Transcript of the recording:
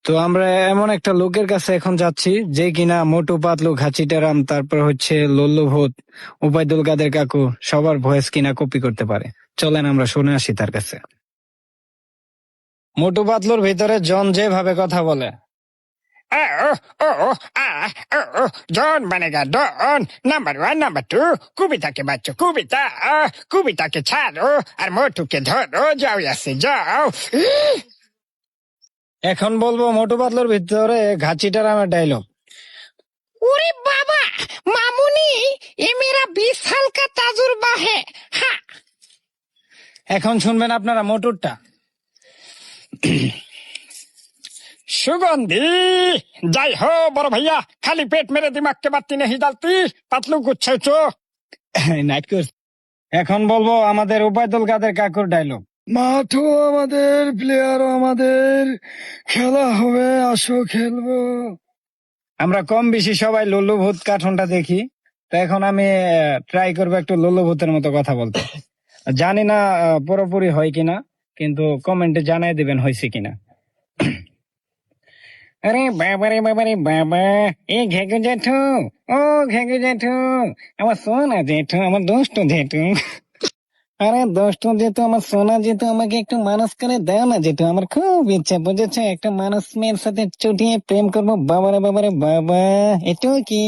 তো আমরা এমন একটা লোকের কাছে এখন যাচ্ছি যে কিনা মোটু পাতলু ঘাচিটারাম তারপর হচ্ছে লল্লু ভূত উপায়দুল কাদের কাকু সবার ভয়েস কিনা কপি করতে পারে। চলেন আমরা শুনে আসি তার কাছে। মোটু পাতলুর ভিতরে জন যেভাবে কথা বলে, डॉन बनेगा डॉन। नंबर 1 नंबर 2 कुबिता के बच्चों कुबिता कुबिता के छाड़ो और मोटू के धरो जाओ यहाँ से जाओ। এখন বলবো মোটু পাতলুর ভিতরে ঘাচিটারামের ডায়লগ। अरे बाबा मामूनी ये मेरा 20 साल का तजुर्बा है। हाँ এখন শুনবেন আপনারা মোটুরটা। सुगंधी जय हो बड़ो भैया। खाली पेट मेरे दिमाग के बत्ती नहीं डालती। पतलू कुछ छो নাইট কোর্স। এখন বলবো আমাদের উপায়দুল কাদের কাকুর ডায়লগ। মাঠও আমাদের, প্লেয়ারও আমাদের, খেলা হবে, আসো খেলবো। আমরা কম বেশি সবাই লল্লু ভূত কার্টুনটা দেখি, তো এখন আমি ট্রাই করবো একটু লল্লু ভূতের মতো কথা বলতে। জানি না পুরোপুরি হয় কিনা, কিন্তু কমেন্টে জানাই দিবেন হয়েছে কিনা। আরে বাবা রে বাবা রে বাবা, এ ঘেগু জেঠু, ও ঘেগু জেঠু, আমার সোনা জেঠু, আমার দুষ্ট জেঠু। আরে দুষ্ট জেঠু, আমার সোনা জেঠু, আমাকে একটু মানুষ করে দাও না জেঠু, আমার খুব ইচ্ছা, বুঝেছো, একটা মানুষ মেয়ের সাথে চুটিয়ে প্রেম করবো। বাবা রে বাবা রে বাবা, এটাও কি